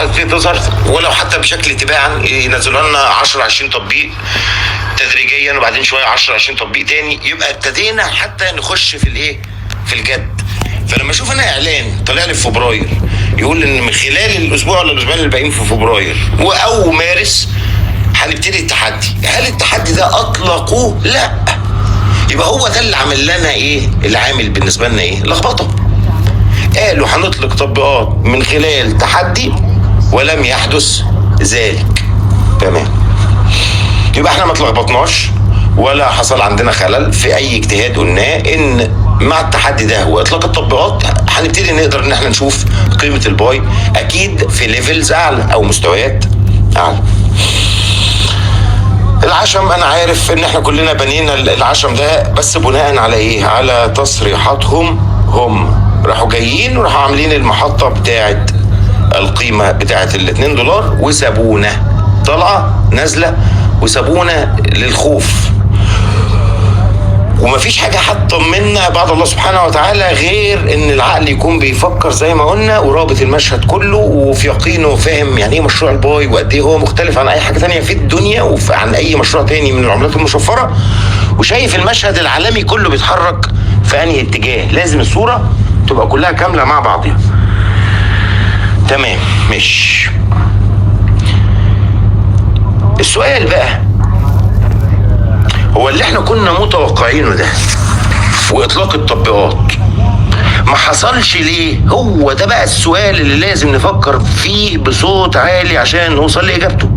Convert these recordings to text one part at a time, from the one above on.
هتبتدي تظهر، ولو حتى بشكل تباعا ينزلوا لنا 10 20 تطبيق تدريجيا، وبعدين شويه 10 20 تطبيق تاني، يبقى ابتدينا حتى نخش في الايه، في الجد. فلما اشوف انا اعلان طلع لي في فبراير يقول ان من خلال الاسبوع ولا الاسبوعين اللي باقيين في فبراير او مارس هنبتدي التحدي، هل التحدي ده اطلقوه؟ لا. يبقى هو ده اللي عمل لنا ايه، العامل بالنسبه لنا ايه، لخبطه. قالوا هنطلق تطبيقات من خلال تحدي ولم يحدث ذلك. تمام، يبقى احنا ما اتلخبطناش ولا حصل عندنا خلل في اي اجتهاد قلناه، ان مع التحدي ده واطلاق التطبيقات هنبتدي نقدر ان احنا نشوف قيمه الباي اكيد في ليفلز اعلى او مستويات اعلى. العشم انا عارف ان احنا كلنا بنينا العشم ده، بس بناء على ايه؟ على تصريحاتهم. هم راحوا جايين وراحوا عاملين المحطه بتاعه القيمه بتاعه $2 وسابونا طلعه نازله وسابونا للخوف. ومفيش حاجه هتطمنا بعد الله سبحانه وتعالى غير ان العقل يكون بيفكر زي ما قلنا ورابط المشهد كله وفي يقينه وفاهم يعني ايه مشروع الباي وقد ايه هو مختلف عن اي حاجه تانية في الدنيا وعن اي مشروع تاني من العملات المشفره، وشايف المشهد العالمي كله بيتحرك في انهي اتجاه. لازم الصوره تبقى كلها كامله مع بعضها. تمام، مش السؤال بقى هو اللي احنا كنا متوقعينه ده واطلاق التطبيقات ما حصلش ليه؟ هو ده بقى السؤال اللي لازم نفكر فيه بصوت عالي عشان نوصل لاجابته.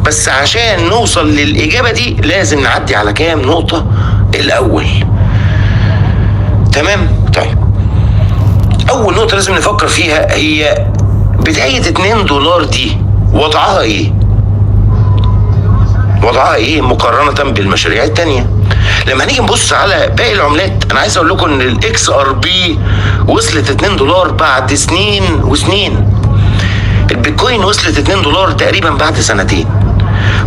بس عشان نوصل للاجابه دي لازم نعدي على كام نقطه الاول. تمام؟ طيب، اول نقطه لازم نفكر فيها هي بدايه $2 دي وضعها ايه؟ وضعها ايه مقارنة بالمشاريع التانية؟ لما هنيجي نبص على باقي العملات، انا عايز اقول لكم ان الاكس ار بي وصلت $2 بعد سنين وسنين. البيتكوين وصلت $2 تقريبا بعد سنتين.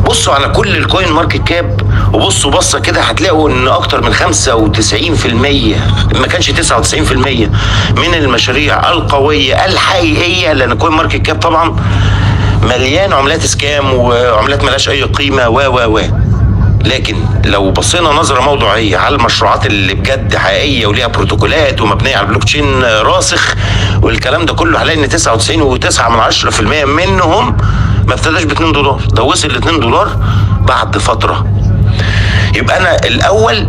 بصوا على كل الكوين ماركت كاب وبصوا بصة كده هتلاقوا ان اكتر من 95% ما كانش 99% من المشاريع القوية الحقيقية، لان الكوين ماركت كاب طبعا مليان عملات سكام وعملات ملاش اي قيمة و لكن لو بصينا نظرة موضوعية على المشروعات اللي بجد حقيقية وليها بروتوكولات ومبنية على البلوك تشين راسخ والكلام ده كله، هنلاقي ان 99.9% منهم ما ابتداش $2، ده وصل $2 بعد فترة. يبقى انا الاول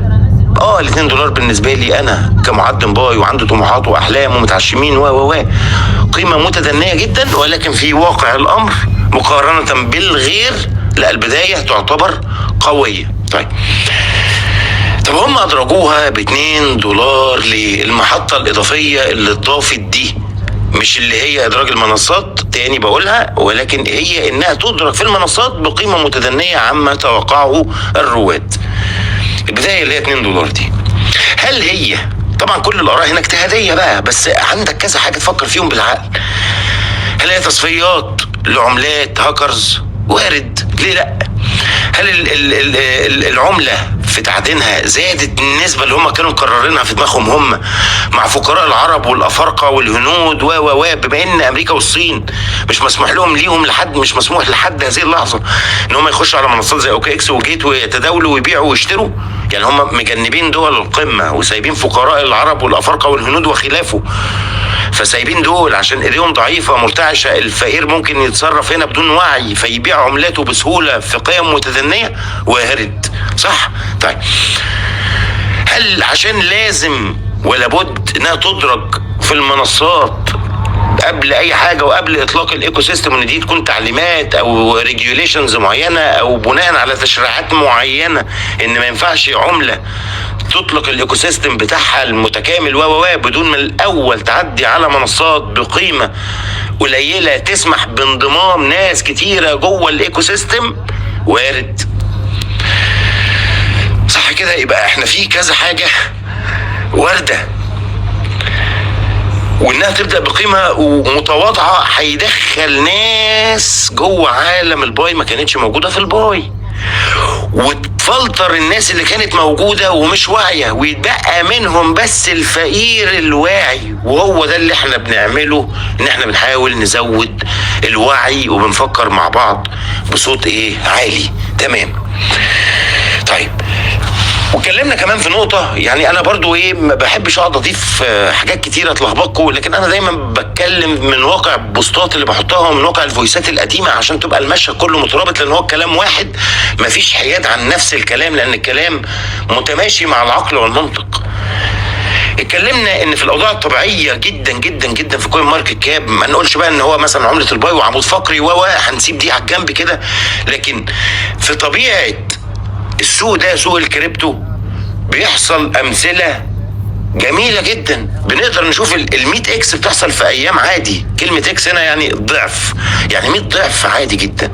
$2 بالنسبة لي انا كمعدم باي وعنده طموحات واحلام ومتعشمين و قيمة متدنية جدا، ولكن في واقع الامر مقارنة بالغير لا البداية تعتبر قوية. طب هم ادرجوها $2 ليه؟ المحطة الاضافية اللي اتضافت دي مش اللي هي ادراج المنصات تاني بقولها، ولكن هي انها تدرج في المنصات بقيمة متدنية عما توقعه الرواد. البداية اللي هي $2 دي، هل هي طبعا كل الاراء هنا اجتهادية بقى، بس عندك كذا حاجة تفكر فيهم بالعقل. هل هي تصفيات لعملات هاكرز؟ وارد، ليه لا؟ هل العملة في تعدينها زادت النسبة اللي هم كانوا مقررينها في دماغهم هم مع فقراء العرب والأفارقة والهنود و بما ان امريكا والصين مش مسموح لهم مش مسموح لحد هذه اللحظة ان هم يخشوا على منصات زي اوكي اكس وجيت ويتداولوا ويبيعوا ويشتروا؟ يعني هم مجنبين دول القمة وسايبين فقراء العرب والأفارقة والهنود وخلافه، فسايبين دول عشان ايديهم ضعيفة مرتعشة. الفقير ممكن يتصرف هنا بدون وعي فيبيع عملاته بسهولة في قيم متدنية، وارد صح؟ طيب، هل عشان لازم ولا بد انها تدرج في المنصات قبل اي حاجة وقبل اطلاق الايكو سيستم ان دي تكون تعليمات او ريجوليشنز معينة او بناء على تشريعات معينة ان ما ينفعش عملة تطلق الايكو سيستم بتاعها المتكامل بدون ما الاول تعدي على منصات بقيمة قليلة تسمح بانضمام ناس كتيرة جوه الايكو سيستم؟ وارد صح كده؟ يبقى احنا في كذا حاجة واردة، وانها تبدأ بقيمة متواضعة هيدخل ناس جوه عالم الباي ما كانتش موجودة في الباي، وتفلتر الناس اللي كانت موجودة ومش واعية ويتبقى منهم بس الفقير الواعي. وهو ده اللي احنا بنعمله، ان احنا بنحاول نزود الوعي وبنفكر مع بعض بصوت عالي. تمام. طيب، واتكلمنا كمان في نقطة، يعني أنا برضو ما بحبش أقعد أضيف حاجات كتيرة تلخبطكم، لكن أنا دايما بتكلم من واقع البوستات اللي بحطها ومن واقع الفويسات القديمة عشان تبقى المشهد كله مترابط، لأن هو الكلام واحد، مفيش حياد عن نفس الكلام، لأن الكلام متماشي مع العقل والمنطق. اتكلمنا ان في الاوضاع الطبيعيه جدا جدا جدا في كوين ماركت كاب، ما نقولش بقى ان هو مثلا عمله الباي وعمود فقري هنسيب دي على الجنب كده، لكن في طبيعه السوق ده، سوق الكريبتو، بيحصل امثله جميله جدا. بنقدر نشوف ال100 اكس بتحصل في ايام عادي. كلمه اكس هنا يعني ضعف، يعني 100 ضعف عادي جدا،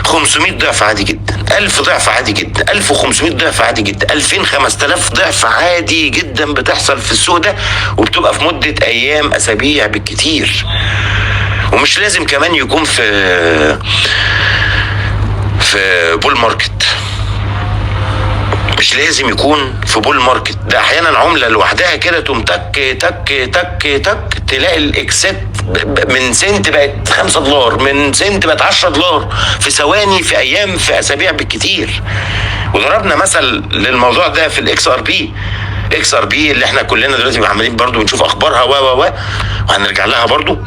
500 ضعف عادي جدا، 1000 ضعف عادي جدا، 1500 ضعف عادي جدا، 2000 5000 ضعف عادي جدا بتحصل في السوق ده، وبتبقى في مده ايام، اسابيع بالكتير. ومش لازم كمان يكون في بول ماركت، مش لازم يكون في بول ماركت. ده احيانا عمله لوحدها كده تقوم تك تك تك تك تلاقي الاكسات من سنت بقت $5، من سنت بقت $10 في ثواني، في ايام، في اسابيع بالكتير. وضربنا مثل للموضوع ده في الاكس ار بي. اكس ار بي اللي احنا كلنا دلوقتي عمالين برضو بنشوف اخبارها وهنرجع لها برضو.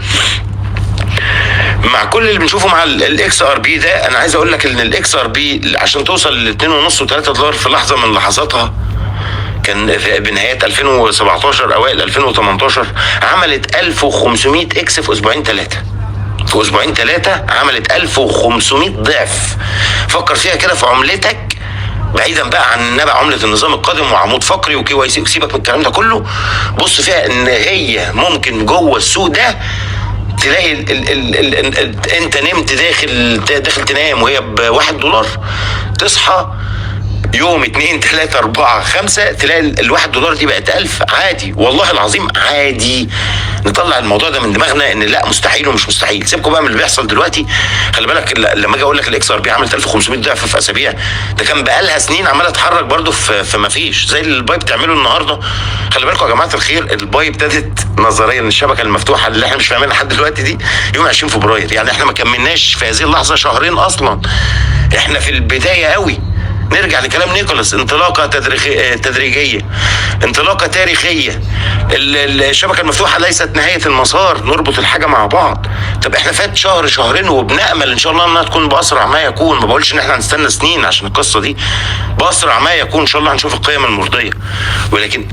مع كل اللي بنشوفه مع الاكس ار بي ده، انا عايز اقول لك ان الاكس ار بي عشان توصل ل $2.5 و$3 في لحظه من لحظاتها، كان بنهاية 2017 اوائل 2018 عملت 1500 اكس في اسبوعين ثلاثه. في اسبوعين ثلاثه عملت 1500 ضعف. فكر فيها كده في عملتك، بعيدا بقى عن نبع عمله النظام القادم وعمود فقري وكي واي سي، سيبك من الكلام ده كله. بص فيها ان هي ممكن جوه السوق ده تلاقي انت نمت داخل تنام وهي ب$1، تصحى يوم 2 3 4 5 تلاقي $1 دي بقت 1000 عادي. والله العظيم عادي. نطلع الموضوع ده من دماغنا ان لا مستحيل ومش مستحيل. سيبكم بقى من اللي بيحصل دلوقتي. خلي بالك لما اجي اقول لك الاكس ار بي عملت 1500 ضعف في اسابيع، ده كان بقالها سنين عماله تتحرك برده في ما فيش زي الباي بتعمله النهارده. خلي بالكم يا جماعه الخير، الباي ابتدت نظريا الشبكه المفتوحه اللي احنا مش فاهمينها لحد دلوقتي دي يوم 20 فبراير. يعني احنا ما كملناش في هذه اللحظه شهرين اصلا، احنا في البدايه قوي. نرجع لكلام نيكولاس، انطلاقه تدريجيه، انطلاقه تاريخيه. الشبكه المفتوحه ليست نهايه المسار، نربط الحاجه مع بعض. طب احنا فات شهر شهرين وبنامل ان شاء الله انها تكون باسرع ما يكون. ما بقولش ان احنا هنستنى سنين عشان القصه دي، باسرع ما يكون ان شاء الله هنشوف القيم المرضيه. ولكن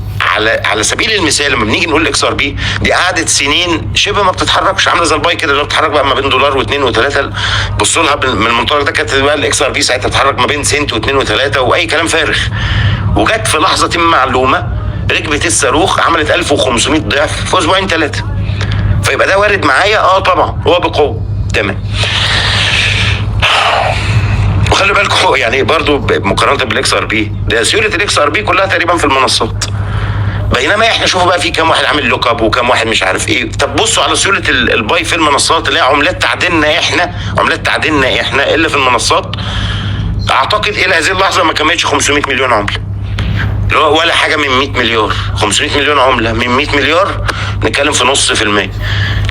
على سبيل المثال لما بنيجي نقول الاكس ار بي دي قعدت سنين شبه ما بتتحركش، عامله زي الباي كده اللي بتتحرك بقى ما بين $1 و2 و3. بصوا لها من المنطلق ده، كانت بقى الاكس ار بي ساعتها تتحرك ما بين سنت و2 و3 واي كلام فارغ. وجت في لحظه معلومه ركبت الصاروخ عملت 1500 ضعف في اسبوعين ثلاثه. فيبقى ده وارد معايا؟ طبعا هو بقوه. تمام. وخلي بالكم يعني برضو مقارنه بالاكس ار بي، ده سيوله الاكس ار بي كلها تقريبا في المنصات، بينما احنا شوفوا بقى في كام واحد عامل لوك اب وكام واحد مش عارف ايه. طب بصوا على سيوله الباي في المنصات اللي هي عملات تعديلنا احنا اللي في المنصات. اعتقد الى هذه اللحظه ما كملتش 500 مليون عمله، ولا حاجه من 100 مليار. 500 مليون عمله من 100 مليار نتكلم في نص في المية.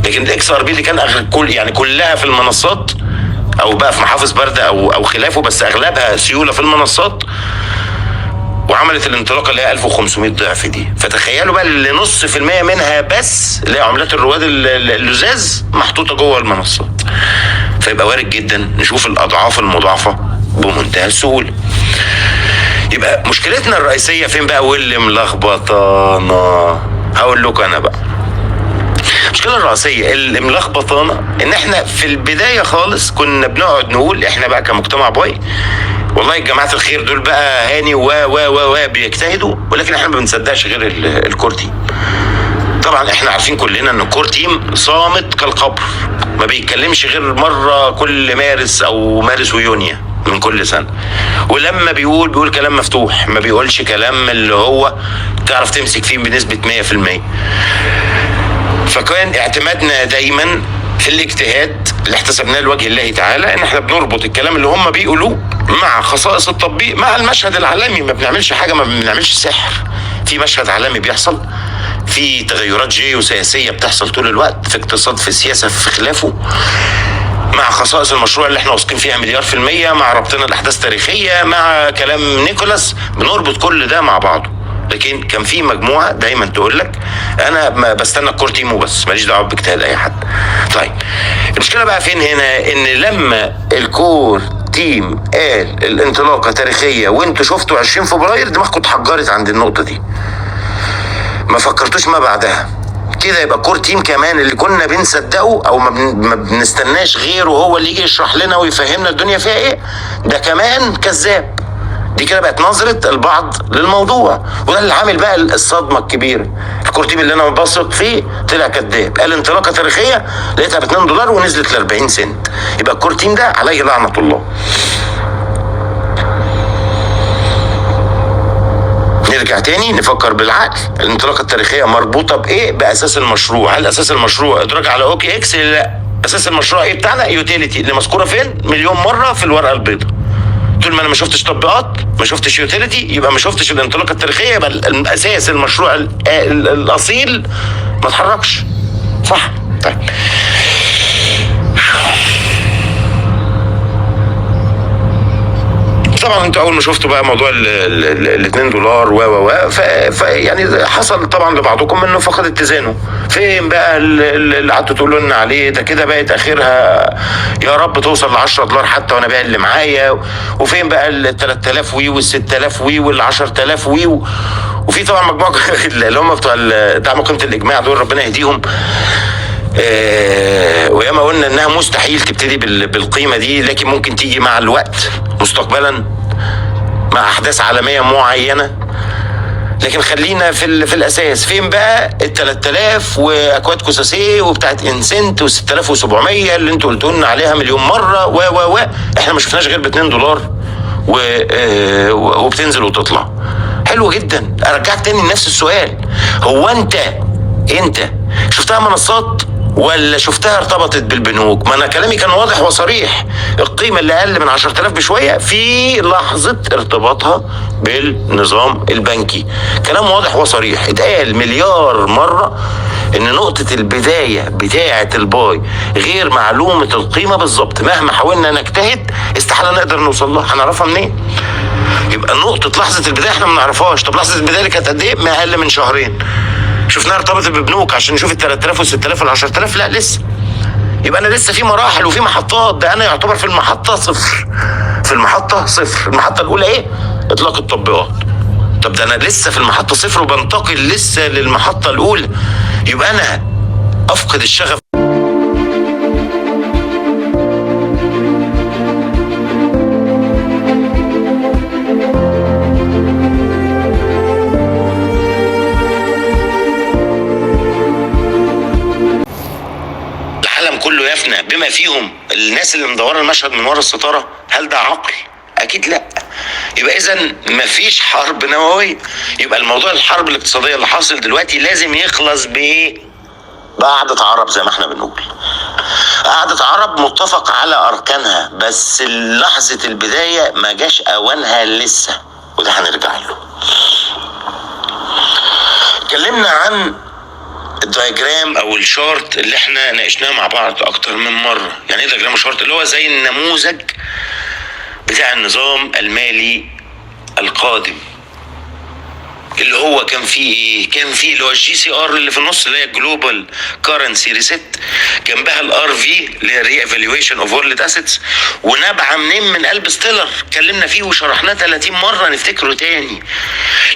لكن الاكس ار بي اللي كان كلها في المنصات او بقى في محافظ بارده او خلافه، بس اغلبها سيوله في المنصات، وعملت الانطلاقه اللي هي 1500 ضعف دي. فتخيلوا بقى اللي نص في المية منها بس اللي هي عملات الرواد اللزاز محطوطه جوه المنصات. فيبقى وارد جدا نشوف الاضعاف المضاعفه بمنتهى السهوله. يبقى مشكلتنا الرئيسيه فين بقى واللي ملخبطانا؟ هقول لكم انا بقى المشكله الرئيسيه اللي ملخبطانا ان احنا في البدايه خالص كنا بنقعد نقول احنا بقى كمجتمع باي والله جماعه الخير دول بقى هاني و بيجتهدوا، ولكن احنا ما بنصدقش غير الكور تيم. طبعا احنا عارفين كلنا ان الكور تيم صامت كالقبر، ما بيتكلمش غير مره كل مارس او مارس ويونيو من كل سنه، ولما بيقول كلام مفتوح، ما بيقولش كلام اللي هو تعرف تمسك فيه بنسبه 100%. فكان اعتمادنا دايما في الاجتهاد اللي احتسبناه لوجه الله تعالى ان احنا بنربط الكلام اللي هم بيقولوه مع خصائص التطبيق مع المشهد العالمي. ما بنعملش حاجه، ما بنعملش سحر، في مشهد عالمي بيحصل، في تغيرات جيوسياسيه بتحصل طول الوقت، في اقتصاد، في سياسه، في خلافه. خصائص المشروع اللي احنا واثقين فيها 100%، مع ربطنا الاحداث التاريخيه، مع كلام نيكولاس، بنربط كل ده مع بعضه. لكن كان في مجموعه دايما تقول لك انا ما بستنى الكور تيم وبس، ماليش دعوه باجتهاد اي حد. طيب المشكله بقى فين هنا؟ ان لما الكور تيم قال الانطلاقه تاريخيه وانتوا شفتوا 20 فبراير دماغكم اتحجرت عند النقطه دي، ما فكرتوش ما بعدها. كده يبقى كور تيم كمان اللي كنا بنصدقه او ما بنستناش غيره هو اللي يجي يشرح لنا ويفهمنا الدنيا فيها ايه، ده كمان كذاب. دي كده بقت نظرة البعض للموضوع، وده اللي عامل بقى الصدمة الكبيرة. الكور تيم اللي انا بثق فيه طلع كذاب، قال انطلاقة تاريخية لقيتها ب $2 ونزلت ل 40 سنت. يبقى الكور تيم ده عليه لعنة الله. نرجع تاني نفكر بالعقل، الانطلاقه التاريخيه مربوطه بايه؟ باساس المشروع. هل اساس المشروع ادراج على اوكي اكس؟ لا، اساس المشروع ايه بتاعنا؟ يوتيليتي اللي مذكوره فين؟ مليون مره في الورقه البيضاء. طول ما انا ما شفتش تطبيقات، ما شفتش يوتيليتي، يبقى ما شفتش الانطلاقه التاريخيه، يبقى الاساس المشروع الاصيل ما اتحركش. صح؟ طيب طبعا انتوا اول ما شفتوا بقى موضوع ال $2 يعني حصل طبعا لبعضكم انه فقد اتزانه. فين بقى اللي قعدتوا تقولوا لنا عليه ده؟ كده بقت اخرها يا رب توصل ل $10 حتى وانا باقي اللي معايا. وفين بقى ال 3000 وي وال 6000 وي وال 10000 وي وفي طبعا مجموعه اللي هم بتوع دعم قيمه الاجماع دول، ربنا يهديهم. وياما قلنا انها مستحيل تبتدي بالقيمه دي، لكن ممكن تيجي مع الوقت مستقبلا مع احداث عالميه معينه. لكن خلينا في الاساس. فين بقى ال 3000 واكواد كوساسيه وبتاعت انسنت وال 6700 اللي انتوا قلتوا لنا عليها مليون مره و احنا ما شفناش غير ب $2 وبتنزل وتطلع. حلو جدا. ارجعك تاني لنفس السؤال، هو انت شفتها منصات ولا شفتها ارتبطت بالبنوك؟ ما انا كلامي كان واضح وصريح، القيمه اللي اقل من 10,000 بشويه في لحظه ارتباطها بالنظام البنكي. كلام واضح وصريح، اتقال مليار مره ان نقطه البدايه بتاعه الباي غير معلومه القيمه بالظبط. مهما حاولنا نجتهد استحاله نقدر نوصل لها. هنعرفها منين؟ يبقى نقطه لحظه البدايه احنا ما نعرفهاش. طب لحظه البدايه اللي كانت قد ايه؟ ما اقل من شهرين. شفناها ارتبطت ببنوك عشان نشوف ال 3000 وال 6000 وال 10000؟ لا لسه. يبقى انا لسه في مراحل وفي محطات. ده انا يعتبر في المحطه صفر. المحطه الاولى ايه؟ اطلاق التطبيقات. طب ده انا لسه في المحطه صفر وبنتقل لسه للمحطه الاولى. يبقى انا افقد الشغف. كله يفنى بما فيهم الناس اللي مدوره المشهد من ورا الستاره. هل ده عقل؟ اكيد لا. يبقى اذا مفيش حرب نوويه. يبقى الموضوع الحرب الاقتصاديه اللي حاصل دلوقتي لازم يخلص بايه؟ بقعدة عرب زي ما احنا بنقول. قعدة عرب متفق على اركانها، بس لحظه البدايه ما جاش اوانها لسه، وده هنرجع له. اتكلمنا عن الدايجرام او الشارت اللي احنا ناقشناه مع بعض اكتر من مره. يعني ايه دايجرام وشارت؟ اللي هو زي النموذج بتاع النظام المالي القادم، اللي هو كان فيه ايه؟ كان فيه اللي هو الجي سي ار اللي في النص اللي هي جلوبال كارنسي ريسيت، جنبها الار في اللي هي ري ايفالويشن اوف وورلد اسيتس. ونابعه منين؟ من قلب ستيلر، اتكلمنا فيه وشرحناه 30 مره، نفتكره تاني.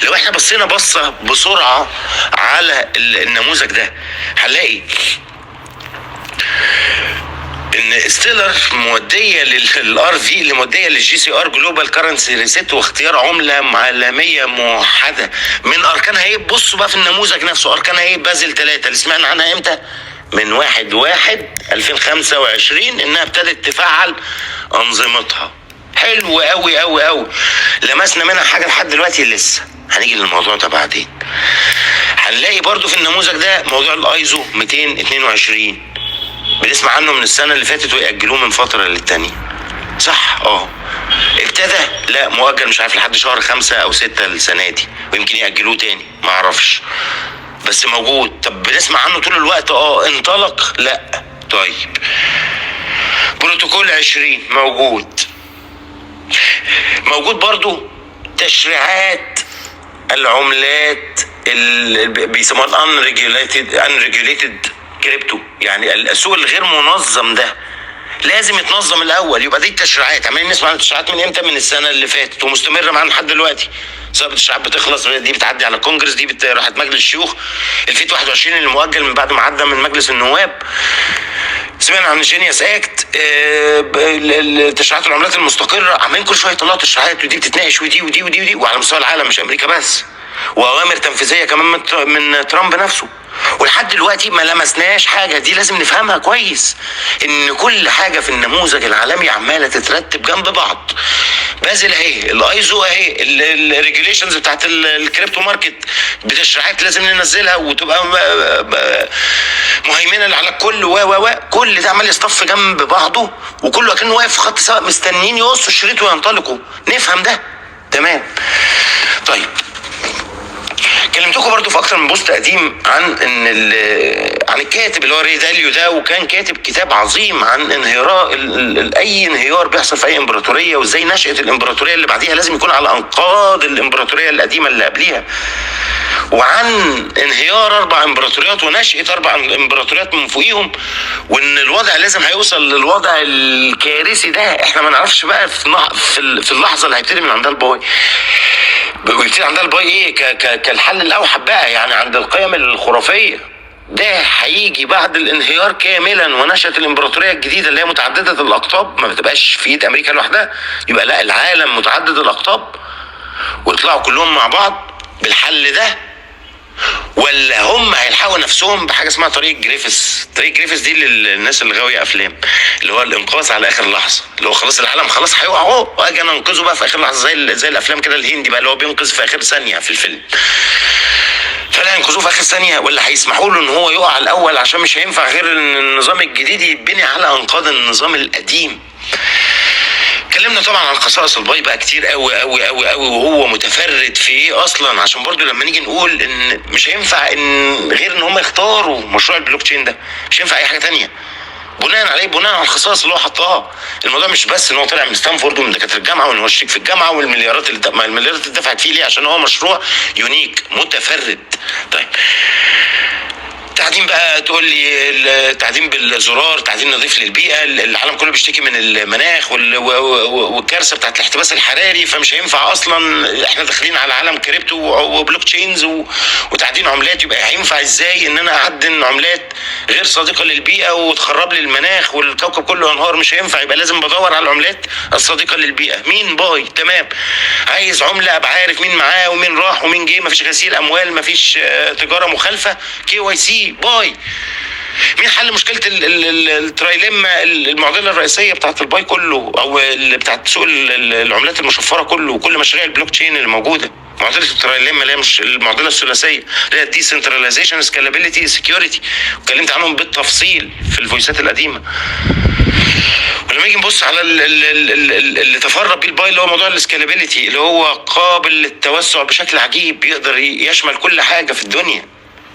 لو احنا بصينا بصه بسرعه على النموذج ده هنلاقي ان ستيلر موديه للار في اللي موديه للجي سي ار جلوبال كارنسي ريسيت واختيار عمله عالميه موحده. من اركانها ايه؟ بصوا بقى في النموذج نفسه، اركانها ايه؟ بازل 3 اللي سمعنا عنها امتى؟ من 1/1/2025 انها ابتدت تفعل انظمتها. حلو قوي قوي قوي. لمسنا منها حاجه لحد دلوقتي لسه، هنيجي للموضوع ده بعدين. هنلاقي برضو في النموذج ده موضوع الايزو 222 بنسمع عنه من السنة اللي فاتت ويأجلوه من فترة للتانية. صح؟ ابتدى؟ لا، مؤجل مش عارف لحد شهر 5 أو 6 السنة دي، ويمكن يأجلوه تاني ما اعرفش، بس موجود. طب بنسمع عنه طول الوقت. انطلق؟ لا. طيب بروتوكول 20 موجود برضو تشريعات العملات اللي بيسموها unregulated كريبتو، يعني السوق الغير منظم ده لازم يتنظم الاول. يبقى دي التشريعات، عمالين نسمع عن التشريعات من امتى؟ من السنه اللي فاتت ومستمره معانا لحد دلوقتي. سبب التشريعات بتخلص، دي بتعدي على الكونجرس، دي راحت مجلس الشيوخ، الفيت 21 اللي مؤجل من بعد ما عدى من مجلس النواب. سمعنا عن الجينيوس اكت، تشريعات العملات المستقره، عمالين كل شويه يطلعوا تشريعات، ودي بتتناقش ودي وعلى مستوى العالم مش امريكا بس، واوامر تنفيذيه كمان من ترامب نفسه. ولحد دلوقتي ما لمسناش حاجه. دي لازم نفهمها كويس، ان كل حاجه في النموذج العالمي عماله تترتب جنب بعض. بازل اهي، الايزو اهي، الريجوليشنز بتاعت الكريبتو ماركت بتشريعات لازم ننزلها وتبقى مهيمنه على الكل، كل ده عمال يصطف جنب بعضه، وكله كأنه واقف في خط سواء مستنيين يقصوا الشريط وينطلقوا. نفهم ده تمام. طيب، كلمتكم برضو في اكتر من بوست قديم عن عن الكاتب اللي هو ري داليو ده، وكان كاتب كتاب عظيم عن انهيار اي انهيار بيحصل في اي امبراطوريه، وازاي نشأة الامبراطوريه اللي بعديها لازم يكون على انقاض الامبراطوريه القديمه اللي قبليها، وعن انهيار 4 امبراطوريات ونشأة 4 امبراطوريات من فوقيهم، وان الوضع لازم هيوصل للوضع الكارثي ده. احنا ما نعرفش بقى في اللحظه اللي هيبتدي من عندها الباي، ويبتدي عندها الباي ايه كالحل الاوحد بقى، يعني عند القيم الخرافيه. ده هيجي بعد الانهيار كاملا ونشأة الامبراطوريه الجديده اللي هي متعدده الاقطاب، ما بتبقاش في ايد امريكا لوحدها، يبقى لا، العالم متعدد الاقطاب، ويطلعوا كلهم مع بعض بالحل ده. ولا هم هيلحقوا نفسهم بحاجه اسمها طريق جريفيس. طريق جريفيس دي للناس اللي غاويه افلام، اللي هو الانقاذ على اخر لحظه، اللي هو خلاص العالم خلاص هيقع اهو، واجي انا انقذه بقى في اخر لحظه، زي الافلام كده الهندي بقى، اللي هو بينقذ في اخر ثانيه في الفيلم. فلا ينقذوه في اخر ثانيه، ولا هيسمحوا له ان هو يقع الاول، عشان مش هينفع غير ان النظام الجديد يتبني على انقاض النظام القديم. اتكلمنا طبعا عن خصائص الباي بقى كتير قوي قوي قوي قوي، وهو متفرد في ايه اصلا، عشان برضو لما نيجي نقول ان مش هينفع ان غير ان هم يختاروا مشروع البلوك تشين ده، مش هينفع اي حاجه تانية بناء على الخصائص اللي هو حطها. الموضوع مش بس ان هو طلع من ستانفورد ومن دكاتره الجامعه وان هو شريك في الجامعه والمليارات اللي اتدفعت فيه ليه، عشان هو مشروع يونيك متفرد. طيب، تعدين بقى، تقول لي تعدين بالزرار، تعدين نظيف للبيئه، العالم كله بيشتكي من المناخ والكارثه بتاعت الاحتباس الحراري، فمش هينفع اصلا، احنا داخلين على عالم كريبتو وبلوك تشينز وتعدين عملات، يبقى هينفع ازاي ان انا اعدن عملات غير صديقه للبيئه وتخرب لي المناخ والكوكب كله ينهار؟ مش هينفع، يبقى لازم بدور على العملات الصديقه للبيئه. مين؟ باي. تمام، عايز عمله ابقى عارف مين معاه ومين راح ومين جه، مفيش غسيل اموال، مفيش تجاره مخالفه، KYC باي. مين حل مشكله الترايليما، المعضله الرئيسيه بتاعت الباي كله، او اللي بتاعت سوق العملات المشفره كله وكل مشاريع البلوك تشين اللي موجوده؟ معضله الترايليما اللي هي مش المعضله الثلاثيه، اللي هي ديسنتراليزيشن، سكالابيلتي، سكيورتي، واتكلمت عنهم بالتفصيل في الفويسات القديمه. ولما نيجي نبص على اللي تفرد بيه الباي، اللي هو موضوع السكالابيلتي، اللي هو قابل للتوسع بشكل عجيب، يقدر يشمل كل حاجه في الدنيا.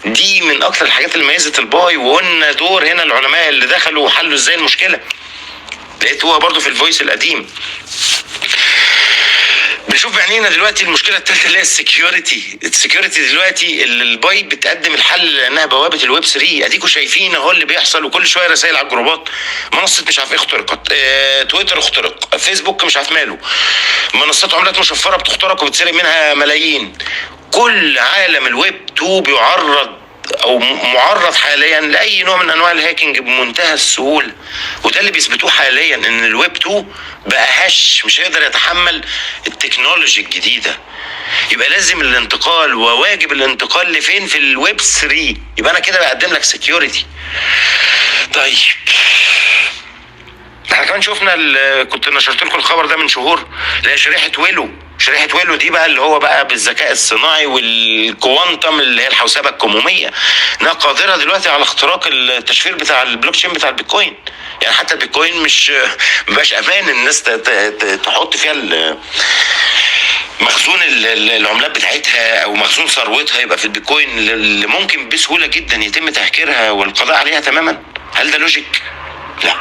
دي من اكتر الحاجات اللي ميزت الباي، وقلنا دور هنا العلماء اللي دخلوا وحلوا ازاي المشكله، لقيت هو برضو في الفويس القديم. بنشوف بعينينا دلوقتي المشكله الثالثه اللي هي السكيورتي دلوقتي اللي الباي بتقدم الحل لانها بوابه الويب 3. اديكوا شايفين اهو اللي بيحصل، وكل شويه رسائل على الجروبات، منصه مش عارف ايه اخترقت، تويتر اخترق، فيسبوك مش عارف ماله، منصات عملات مشفره بتخترق وبتسرق منها ملايين. كل عالم الويب 2 بيعرض او معرض حاليا لاي نوع من انواع الهاكينج بمنتهى السهوله، وده اللي بيثبتوه حاليا، ان الويب 2 بقى هش، مش هيقدر يتحمل التكنولوجي الجديده. يبقى لازم الانتقال، وواجب الانتقال لفين؟ في الويب 3. يبقى انا كده بقدم لك سكيورتي. طيب، احنا كمان شفنا، كنت نشرت لكم الخبر ده من شهور، اللي هي شريحه ويلو دي بقى، اللي هو بقى بالذكاء الصناعي والكوانتم، اللي هي الحوسبه الكموميه، انها قادره دلوقتي على اختراق التشفير بتاع البلوك تشين بتاع البيتكوين. يعني حتى البيتكوين مش مبقاش امان الناس تحط فيها مخزون العملات بتاعتها او مخزون ثروتها يبقى في البيتكوين، اللي ممكن بسهوله جدا يتم تهكيرها والقضاء عليها تماما. هل ده لوجيك؟ لا.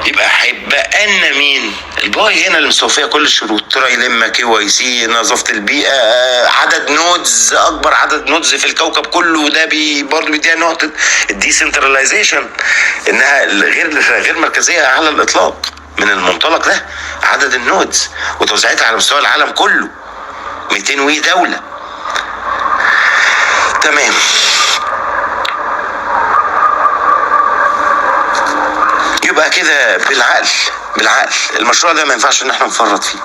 يبقى هيبقى لنا مين؟ الباي هنا اللي مستوفيه كل الشروط، تراي لما KYC، نظافه البيئه، عدد نودز، اكبر عدد نودز في الكوكب كله، وده برضه بيديها نقطه الديسنتراليزيشن، انها غير مركزيه على الاطلاق. من المنطلق ده عدد النودز وتوزيعتها على مستوى العالم كله 200 دولة. تمام. يبقى كده بالعقل المشروع ده ما ينفعش ان احنا نفرط فيه،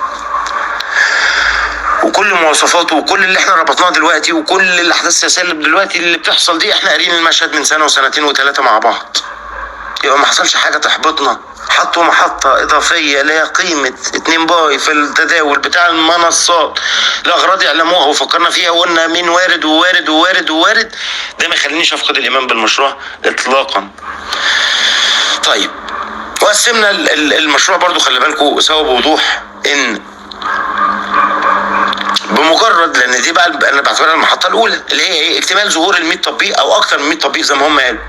وكل مواصفاته وكل اللي احنا ربطناه دلوقتي وكل الاحداث السياسيه اللي دلوقتي اللي بتحصل دي احنا قارين المشهد من سنه وسنتين وثلاثه مع بعض. يبقى ما حصلش حاجه تحبطنا. حطوا محطة إضافية لها قيمة 2 باي في التداول بتاع المنصات لأغراض يعلموها، وفكرنا فيها وقلنا مين وارد ووارد ووارد ووارد. ده ما يخلينيش أفقد الإيمان بالمشروع إطلاقا. طيب، وقسمنا المشروع برضو، خلي بالكم سوا بوضوح، إن بمجرد، لان دي بقى انا بعتبرها المحطه الاولى اللي هي ايه؟ اكتمال ظهور ال 100 تطبيق او اكتر من 100 تطبيق زي ما هم قالوا.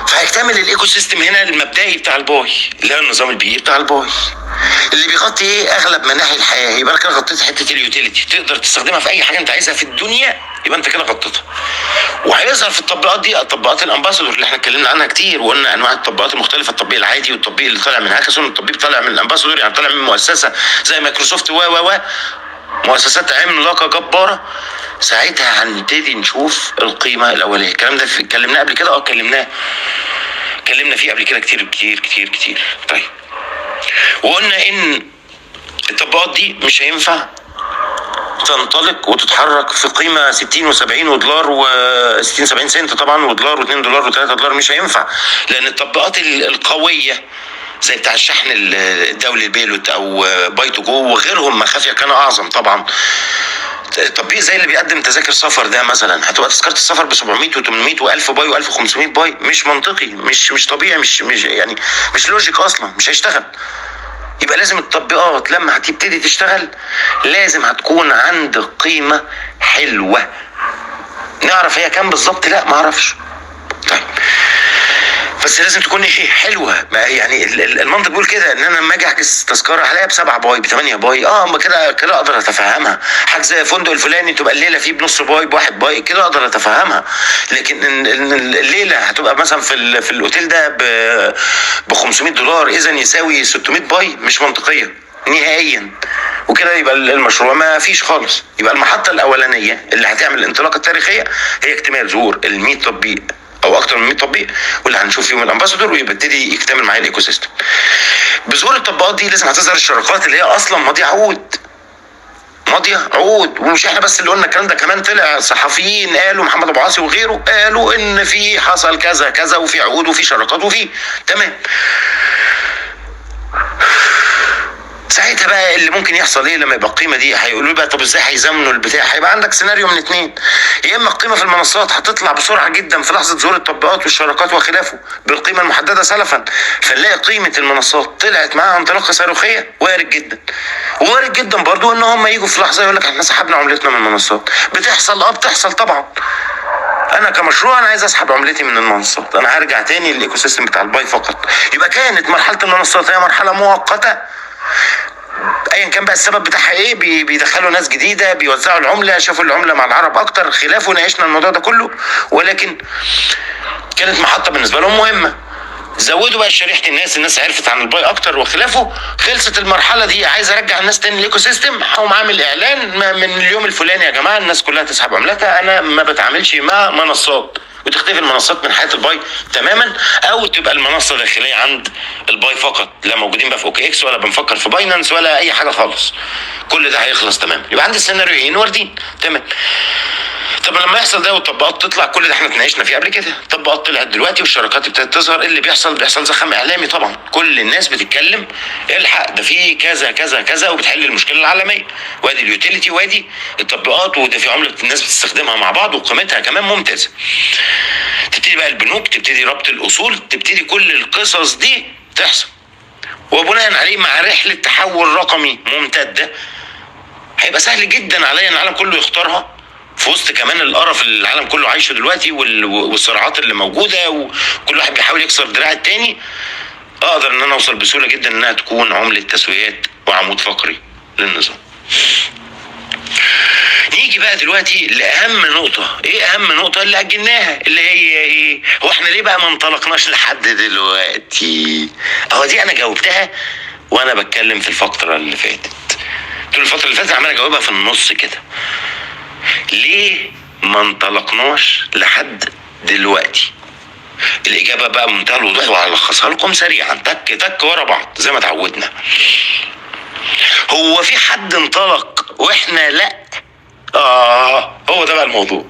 فهيكتمل الايكو سيستم هنا المبدئي بتاع الباي، اللي هو النظام البيئي بتاع الباي، اللي بيغطي ايه؟ اغلب مناحي الحياه. يبقى كده غطيت حته اليوتيليتي، تقدر تستخدمها في اي حاجه انت عايزها في الدنيا، يبقى انت كده غطيتها. وهيظهر في التطبيقات دي تطبيقات الامباسادور اللي احنا اتكلمنا عنها كتير، وقلنا انواع التطبيقات المختلفه، التطبيق العادي والتطبيق اللي طالع من هاكاثون، والتطبيق طالع من الامباسادور، يعني طالع من مؤسسه زي مايكروسوفت و مؤسسات عملاقه جباره. ساعتها هنبتدي نشوف القيمه الاوليه. الكلام ده اتكلمناه قبل كده، اتكلمنا فيه قبل كده كتير كتير كتير كتير. طيب، وقلنا ان التطبيقات دي مش هينفع تنطلق وتتحرك في قيمه 60 و70 ودولار و60 70 سنت طبعا، ودولار و2 دولار و3 دولار، مش هينفع. لان التطبيقات القويه زي بتاع الشحن الدولي البيلوت او باي تو جو وغيرهم، مخافيا كان اعظم طبعا. تطبيق زي اللي بيقدم تذاكر سفر ده مثلا، هتبقى تذكره السفر ب 700 و800 و1000 باي و1500 باي. مش منطقي، مش طبيعي، مش يعني مش لوجيك اصلا، مش هيشتغل. يبقى لازم التطبيقات لما هتبتدي تشتغل لازم هتكون عند قيمه حلوه. نعرف هي كام بالظبط؟ لا، ما اعرفش. طيب، بس لازم تكون ايه؟ حلوه. يعني المنطق بيقول كده، ان انا لما اجي احجز تذكره هلاقيها ب7 باي ب8 باي، ما كده اقدر اتفهمها. حجز الفندق الفلاني تبقى الليله فيه بنص باي ب1 باي، كده اقدر اتفهمها. لكن الليله هتبقى مثلا في الاوتيل ده ب 500 دولار، اذا يساوي 600 باي، مش منطقيه نهائيا. وكده يبقى المشروع ما فيش خالص. يبقى المحطه الاولانيه اللي هتعمل الانطلاقه التاريخيه هي اكتمال ظهور ال 100 تطبيق او اكتر من 100 تطبيق، واللي هنشوف فيهم الامباسادور، ويبتدي يكتمل معايا الايكو سيستم. بظهور التطبيقات دي لازم هتظهر الشراكات اللي هي اصلا ماضيه عقود. ومش احنا بس اللي قلنا الكلام ده، كمان طلع صحفيين قالوا، محمد ابو عاصي وغيره قالوا ان في حصل كذا كذا، وفي عقود وفي شراكات وفي تمام. ساعتها بقى اللي ممكن يحصل ايه لما يبقى القيمه دي؟ هيقولوا بقى طب ازاي هيزامنوا البتاع؟ هيبقى عندك سيناريو من 2، يا اما القيمه في المنصات هتطلع بسرعه جدا في لحظه ظهور التطبيقات والشراكات وخلافه بالقيمه المحدده سلفا، فنلاقي قيمه المنصات طلعت معاها انطلاقه صاروخيه. وارد جدا برضو ان هم يجوا في لحظه يقول لك احنا سحبنا عملتنا من المنصات. بتحصل طبعا. انا كمشروع انا عايز اسحب عملتي من المنصات، انا هرجع تاني للايكو سيستم بتاع الباي فقط. يبقى كانت مرحله المنصات هي مرحله مؤقته، ايا كان بقى السبب بتاعها ايه، بيدخلوا ناس جديده، بيوزعوا العمله، شافوا العمله مع العرب اكتر، خلافه، ناقشنا الموضوع ده كله. ولكن كانت محطه بالنسبه لهم مهمه. زودوا بقى شريحه الناس عرفت عن الباي اكتر وخلافه. خلصت المرحله دي، عايز ارجع الناس تاني للايكو سيستم، هقوم عامل اعلان من اليوم الفلاني يا جماعه الناس كلها تسحب عملتها، انا ما بتعاملش مع منصات، وتختفي المنصات من حياه الباي تماما، او تبقى المنصه داخليه عند الباي فقط، لا موجودين بقى في اوكي اكس ولا بنفكر في باينانس ولا اي حاجه خالص. كل ده هيخلص تمام. يبقى عندي السيناريوهين واردين تمام. طب لما يحصل ده والتطبيقات تطلع، كل ده احنا اتناقشنا فيه قبل كده. التطبيقات طلعت دلوقتي والشراكات ابتدت تظهر، اللي بيحصل زخم اعلامي طبعا. كل الناس بتتكلم، الحق ده في كذا كذا كذا، وبتحل المشكله العالميه، وادي اليوتيليتي وادي التطبيقات، وده في عمله الناس بتستخدمها مع بعض وقيمتها كمان ممتازه. تبتدي بقى البنوك، تبتدي ربط الاصول، تبتدي كل القصص دي تحصل، وبناء عليه مع رحله تحول رقمي ممتده هيبقى سهل جدا عليا ان العالم كله يختارها، في وسط كمان القرف اللي العالم كله عايشه دلوقتي والصراعات اللي موجوده، وكل واحد بيحاول يكسر دراع التاني. اقدر ان انا اوصل بسهوله جدا انها تكون عمله تسويات وعمود فقري للنظام. نيجي بقى دلوقتي لاهم نقطه. ايه اهم نقطه اللي اجلناها؟ اللي هي ايه؟ هو احنا ليه بقى ما انطلقناش لحد دلوقتي؟ اهو دي انا جاوبتها وانا بتكلم في الفتره اللي فاتت. طول الفتره اللي فاتت عمال اجاوبها في النص كده. ليه ما انطلقناش لحد دلوقتي؟ الاجابه بقى بمنتهى الوضوح وهلخصها لكم سريعا تك تك ورا بعض زي ما اتعودنا. هو في حد انطلق واحنا لا؟ هو ده بقى الموضوع.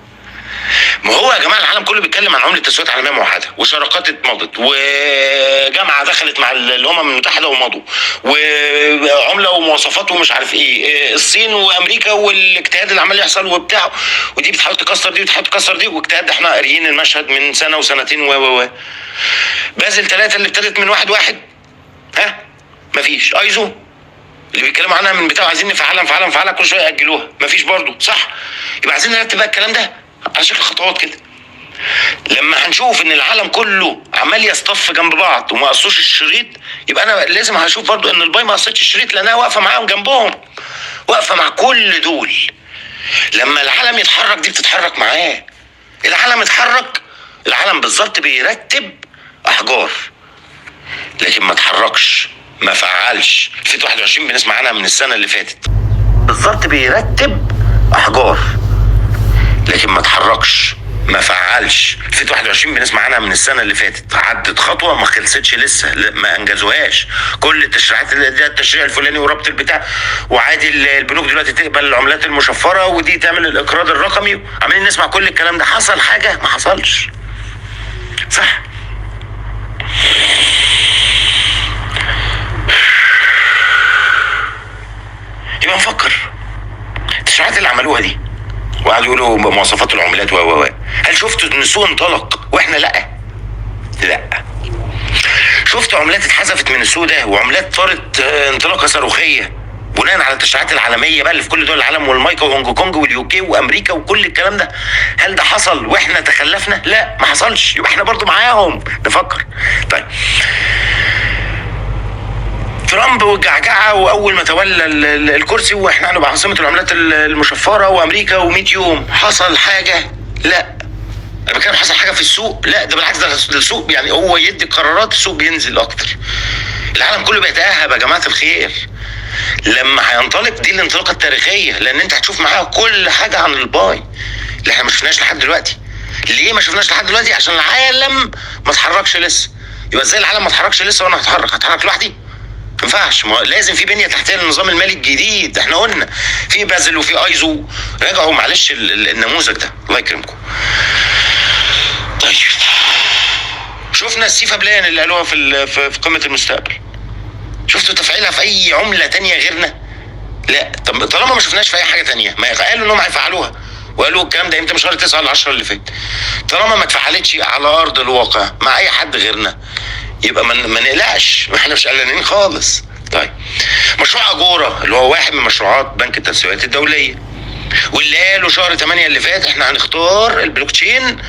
ما هو يا جماعه العالم كله بيتكلم عن عمله تسويات عالميه موحده، وشراكات اتمضت، وجامعه دخلت مع الامم المتحده ومضوا، وعمله ومواصفات ومش عارف ايه، الصين وامريكا والاجتهاد اللي عمال يحصل وبتاع، ودي بتحاول تكسر دي وتحاول تكسر دي، واجتهاد احنا قاريين المشهد من سنه وسنتين و بازل 3 اللي ابتدت من 1/1 مفيش. ايزو اللي بيتكلموا عنها من بتاع عايزين نفعلها كل شويه ياجلوها، مفيش برضو، صح؟ يبقى عايزين نرتب بقى الكلام ده على شكل خطوات كده. لما هنشوف ان العالم كله عمال يصطف جنب بعض وما قصوش الشريط، يبقى انا لازم هشوف برضو ان الباي ما قصتش الشريط، لانها واقفه معاهم جنبهم، واقفه مع كل دول. لما العالم يتحرك دي بتتحرك معاه. العالم اتحرك، العالم بالظبط بيرتب احجار، لكن ما اتحركش، ما فعلش. في 21 بنسمع عنها من السنه اللي فاتت، بالظبط بيرتب احجار لكن ما اتحركش، ما فعلش. في 21 بنسمع عنها من السنه اللي فاتت، عدت خطوه ما خلصتش لسه، ما انجزوهاش. كل التشريعات اللي ده التشريع الفلاني وربط البتاع، وعادي البنوك دلوقتي تقبل العملات المشفره، ودي تعمل الاقراض الرقمي، عمالين نسمع كل الكلام ده. حصل حاجه؟ ما حصلش، صح؟ يبقى نفكر التشريعات اللي عملوها دي وقعدوا يقولوا مواصفات العملات هل شفتوا ان السوق انطلق واحنا لا؟ شفتوا عملات اتحذفت من السوق ده وعملات صارت انطلاقه صاروخيه بناء على التشريعات العالميه بقى اللي في كل دول العالم، والمايكا وهونج كونج واليوكي وامريكا وكل الكلام ده؟ هل ده حصل واحنا تخلفنا؟ لا، ما حصلش. يبقى احنا برضو معاهم نفكر. طيب ترامب والجعجعه، واول ما تولى الكرسي واحنا هنبقى عاصمه العملات المشفره وامريكا و100 يوم، حصل حاجه؟ لا. انا بتكلم حصل حاجه في السوق؟ لا، ده بالعكس، ده السوق يعني هو يدي قرارات، السوق بينزل اكتر. العالم كله بيتاهب يا جماعه الخير. لما هينطلق دي الانطلاقه التاريخيه، لان انت هتشوف معاها كل حاجه عن الباي اللي احنا ما شفناش لحد دلوقتي. ليه ما شفناش لحد دلوقتي؟ عشان العالم ما اتحركش لسه. يبقى ازاي العالم ما اتحركش لسه وانا هتحرك لوحدي؟ ما ينفعش. لازم في بنيه تحتيه للنظام المالي الجديد. احنا قلنا في بازل وفي ايزو، راجعوا معلش النموذج ده الله يكرمكم. طيب شفنا السيفا بلان اللي قالوها في قمه المستقبل، شفتوا تفعيلها في اي عمله تانية غيرنا؟ لا. طب طالما ما شفناش في اي حاجه تانية، ما قالوا انهم هيفعلوها، وقالوا الكلام ده امتى؟ من شهر 9 ل10 اللي فات. طالما ما اتفعلتش على ارض الواقع مع اي حد غيرنا، يبقى ما نقلقش، احنا مش قلقانين خالص. طيب مشروع اجورا اللي هو واحد من مشروعات بنك التسويات الدوليه، واللي قالوا شهر 8 اللي فات احنا هنختار البلوك تشين،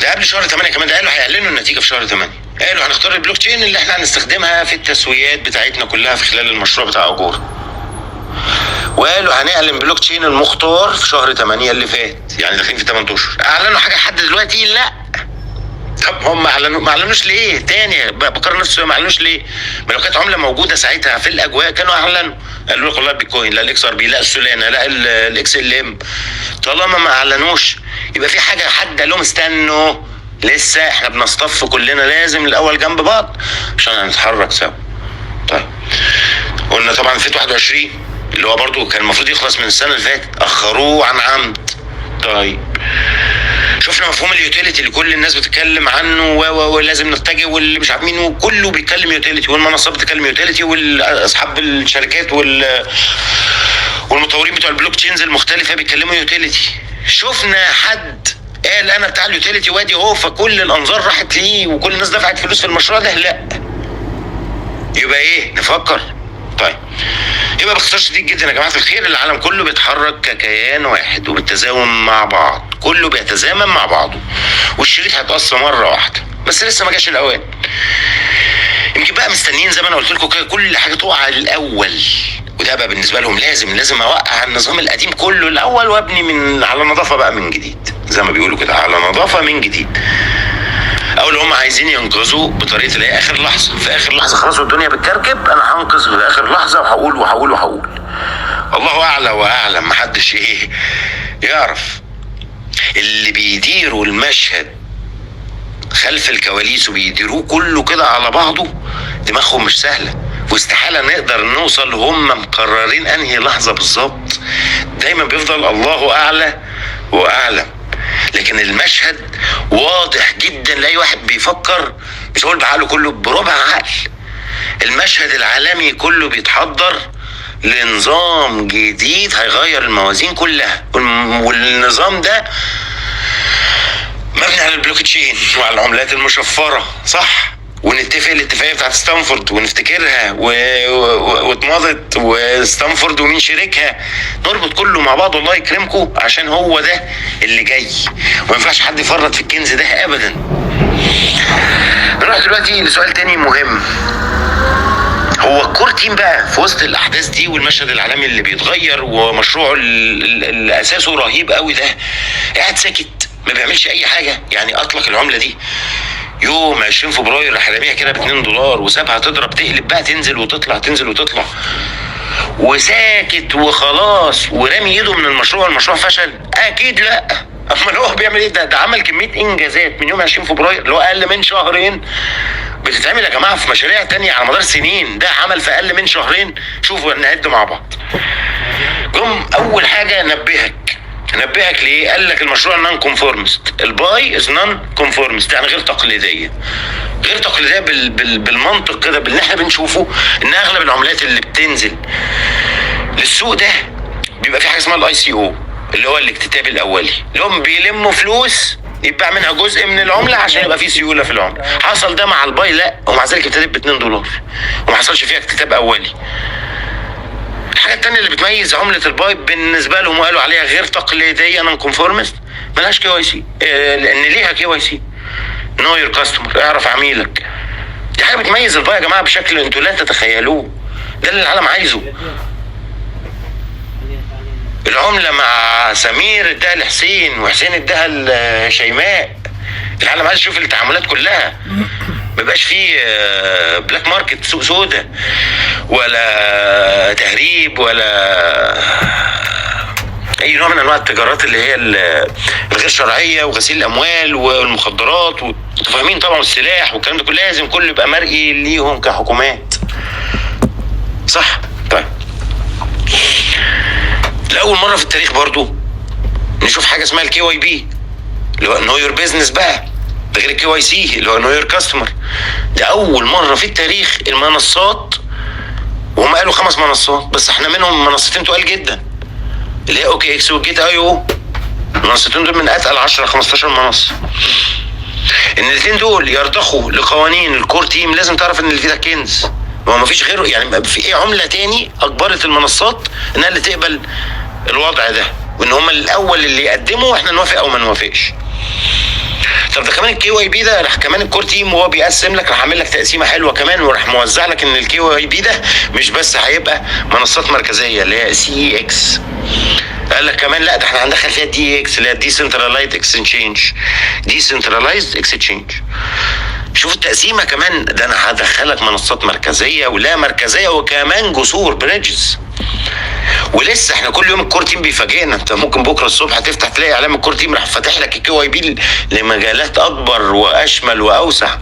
ده قبل شهر 8 كمان، ده قالوا هيعلنوا النتيجه في شهر 8. قالوا هنختار البلوك تشين اللي احنا هنستخدمها في التسويات بتاعتنا كلها في خلال المشروع بتاع اجورا، وقالوا هنعلن بلوك تشين المختار في شهر 8 اللي فات، يعني داخلين في 8 اشهر. اعلنوا حاجه لحد دلوقتي؟ لا. طب هم ما اعلنوش ليه؟ تاني بكرر نفسه، ما اعلنوش ليه؟ ما لو كانت عمله موجوده ساعتها في الاجواء كانوا اعلنوا، قالوا لك والله البيتكوين، لا الاكس ار بي، لا السولانا، لا الاكس ال ام. طالما ما اعلنوش يبقى في حاجه، حد قال لهم استنوا لسه احنا بنصطف كلنا لازم الاول جنب بعض عشان هنتحرك سوا. طيب قلنا طبعا في 21 اللي هو برضو كان المفروض يخلص من السنه اللي فاتت، اخروه عن عمد. طيب شفنا مفهوم اليوتيليتي اللي كل الناس بتتكلم عنه ولازم نتجه، واللي مش عارف مين وكله بيتكلم يوتيليتي، والمنصات بتتكلم يوتيليتي، واصحاب الشركات والمطورين بتوع البلوك تشينز المختلفه بيتكلموا يوتيليتي. شفنا حد قال انا بتاع اليوتيليتي وادي اهو، فكل الانظار راحت ليه وكل الناس دفعت فلوس في المشروع ده؟ لا. يبقى ايه؟ نفكر. طيب يبقى باختصار شديد جدا يا جماعه الخير، العالم كله بيتحرك ككيان واحد وبالتزامن مع بعض، كله بيتزامن مع بعضه، والشريط هيتقص مره واحده. بس لسه ما جاش الاوان. يمكن بقى مستنيين زي ما انا قلت لكم كده كل حاجه تقع الاول، وده بقى بالنسبه لهم لازم اوقع النظام القديم كله الاول وابني من على نظافه بقى من جديد، زي ما بيقولوا كده على نظافه من جديد. او اللي هم عايزين ينقذوا بطريقه اللي هي اخر لحظه، في اخر لحظه خلاص الدنيا بتكركب، انا هنقذ في اخر لحظه وهقول. الله اعلى واعلم، محدش يعرف. اللي بيديروا المشهد خلف الكواليس وبيديروه كله كده على بعضه دماغهم مش سهله، واستحاله نقدر نوصل هم مقررين انهي لحظه بالظبط. دايما بيفضل الله اعلى واعلم، لكن المشهد واضح جدا لاي واحد بيفكر، مش هقول بعقله كله، بربع عقل. المشهد العالمي كله بيتحضر لنظام جديد هيغير الموازين كلها، والنظام ده مبني على البلوك تشين وعلى العملات المشفره، صح؟ ونتفق الاتفاقيه بتاعت ستانفورد ونفتكرها واتمضت، وستانفورد ومين شريكها، نربط كله مع بعض الله يكرمكم، عشان هو ده اللي جاي، وما ينفعش حد يفرط في الكنز ده ابدا. نروح دلوقتي لسؤال تاني مهم. هو الكور تيم بقى في وسط الاحداث دي والمشهد العالمي اللي بيتغير ومشروعه اللي اساسه رهيب قوي ده، قاعد ساكت ما بيعملش اي حاجه. يعني اطلق العمله دي يوم 20 فبراير راح راميها كده ب$2 وسابها تضرب تقلب بقى، تنزل وتطلع وساكت وخلاص، ورامي ايده من المشروع فشل؟ اكيد لا. امال هو بيعمل ايه؟ ده عمل كميه انجازات من يوم 20 فبراير اللي هو اقل من شهرين بتتعمل يا جماعه في مشاريع تانية على مدار سنين، ده عمل في اقل من شهرين. شوفوا نعد مع بعض. اول حاجه نبهك ليه؟ قال لك المشروع نون كونفورمست، الباي از نون كونفورمست، يعني غير تقليديه بالمنطق كده باللي احنا بنشوفه، ان اغلب العملات اللي بتنزل للسوق ده بيبقى في حاجه اسمها الاي سي او، اللي هو الاكتتاب الاولي، اللي هم بيلموا فلوس يتباع منها جزء من العمله عشان يبقى في سيوله في العمله. حصل ده مع الباي؟ لا، ومع ذلك ابتدت ب$2 وما حصلش فيها اكتتاب اولي. الحاجه الثانيه اللي بتميز عمله الباي بالنسبه لهم وقالوا عليها غير تقليديه نون كونفورمست، ملهاش KYC، لان ليها KYC، نو يور كاستمر، اعرف عميلك. دي حاجه بتميز الباي يا جماعه بشكل انتوا لا تتخيلوه، ده اللي العالم عايزه. العمله مع سمير اداها لحسين وحسين اداها لشيماء. العالم عايز يشوف التعاملات كلها، ما بقاش فيه بلاك ماركت، سوق سودا، ولا تهريب، ولا اي نوع من انواع التجارات اللي هي الغير شرعيه وغسيل الاموال والمخدرات انتوا فاهمين طبعا، والسلاح والكلام ده كله. لازم كله يبقى مرئي ليهم كحكومات، صح؟ طيب، لاول مره في التاريخ برضو نشوف حاجه اسمها KYB اللي هو نو يور بيزنس بقى، ده غير KYC اللي هو نو يور كاستمر. ده اول مره في التاريخ المنصات، وهم قالوا 5 منصات بس احنا منهم منصتين تقال جدا اللي هي OKX والجيت IO. المنصتين دول من اتقل 10-15 منصه. ان الاثنين دول يرضخوا لقوانين الكور تيم، لازم تعرف ان اللي فيه ده كنز، هو مفيش غيره. يعني في ايه عمله تاني اجبرت المنصات انها اللي تقبل الوضع ده، وان هم الاول اللي يقدموا واحنا نوافق او ما نوافقش. طب ده كمان KYB ده راح كمان الكور تيم وهو بيقسم لك راح عامل لك تقسيمه حلوه كمان، وراح موزع لك ان KYB ده مش بس هيبقى منصات مركزيه اللي هي CEX، قال لك كمان لا ده احنا هندخل فيها DEX اللي هي Decentralized Exchange. شوف التقسيمه كمان، ده انا هدخلك منصات مركزيه ولا مركزيه وكمان جسور بريدجز. ولسه احنا كل يوم الكور تيم بيفاجئنا. انت ممكن بكره الصبح تفتح تلاقي اعلام الكور تيم راح فاتح لك KYB لمجالات اكبر واشمل واوسع،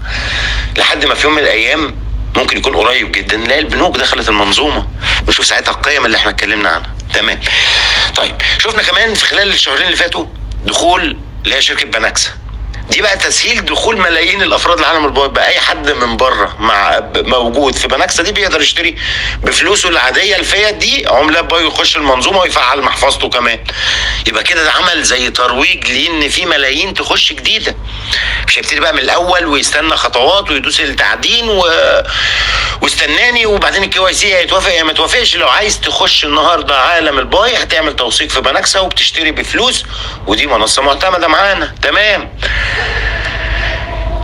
لحد ما في يوم من الايام ممكن يكون قريب جدا نلاقي البنوك دخلت المنظومه، ونشوف ساعتها القيم اللي احنا اتكلمنا عنها. تمام. طيب، شفنا كمان في خلال الشهرين اللي فاتوا دخول اللي هي شركه باناكسا. دي بقى تسهيل دخول ملايين الافراد العالم الباي، بقى اي حد من بره موجود في باناكسا دي بيقدر يشتري بفلوسه العاديه الفيات دي عملات باي، ويخش المنظومه ويفعل محفظته كمان. يبقى كده ده عمل زي ترويج ليه ان في ملايين تخش جديده، مش هيبتدي بقى من الاول ويستنى خطوات ويدوس التعدين واستناني وبعدين KYC هيتوافق يا ما توافقش. لو عايز تخش النهارده عالم الباي هتعمل توثيق في باناكسا وبتشتري بفلوس، ودي منصه معتمده معانا. تمام.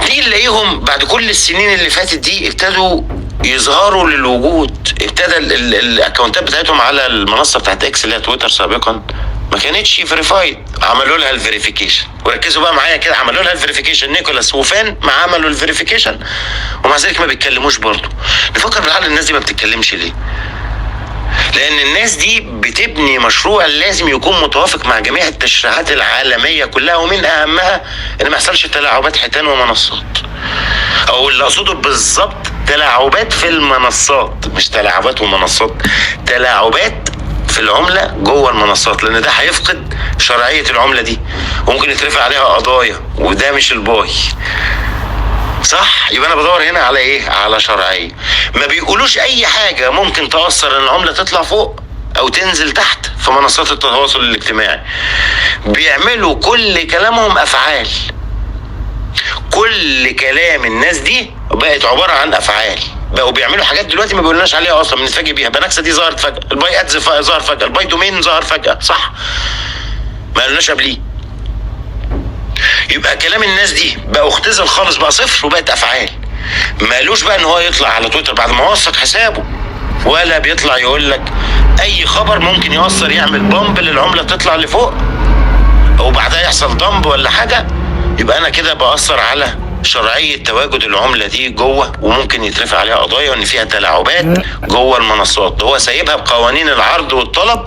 دي نلاقيهم بعد كل السنين اللي فاتت دي ابتدوا يظهروا للوجود. ابتدى الاكونتات بتاعتهم على المنصه بتاعت اكس اللي هي تويتر سابقا ما كانتش فيريفايد، عملوا لها الفيريفيكيشن. وركزوا بقى معايا كده، عملوا لها الفيريفيكيشن نيكولاس وفان ما عملوا الفيريفيكيشن، ومع ذلك ما بيتكلموش برضه. نفكر بالعقل، الناس دي ما بتتكلمش ليه؟ لان الناس دي بتبني مشروع لازم يكون متوافق مع جميع التشريعات العالميه كلها، ومن اهمها ان ما يحصلش تلاعبات حيتان ومنصات، او اللي اقصده بالظبط تلاعبات في المنصات، مش تلاعبات ومنصات، تلاعبات في العمله جوه المنصات، لان ده هيفقد شرعيه العمله دي وممكن يترفع عليها قضايا، وده مش الباي. صح؟ يبقى انا بدور هنا على ايه؟ على شرعيه. ما بيقولوش اي حاجه ممكن تاثر ان العمله تطلع فوق او تنزل تحت في منصات التواصل الاجتماعي. بيعملوا كل كلامهم افعال. كل كلام الناس دي بقت عباره عن افعال. بقوا بيعملوا حاجات دلوقتي ما بيقولناش عليها اصلا، بنتفاجئ بيها. بنكسه دي ظهرت فجاه، الباي ادز ظهر فجاه، الباي دومين ظهر فجاه، صح؟ ما قالناش قبليه. يبقى كلام الناس دي بقى اختزل خالص، بقى صفر وبقت افعال. ما قالوش بقى ان هو يطلع على تويتر بعد ما وثق حسابه، ولا بيطلع يقول لك اي خبر ممكن يأثر يعمل بامب للعمله تطلع لفوق، او بعدها يحصل ضمب ولا حاجه. يبقى انا كده بأثر على شرعيه تواجد العمله دي جوه، وممكن يترفع عليها قضايا ان فيها تلاعبات جوه المنصات. هو سايبها بقوانين العرض والطلب.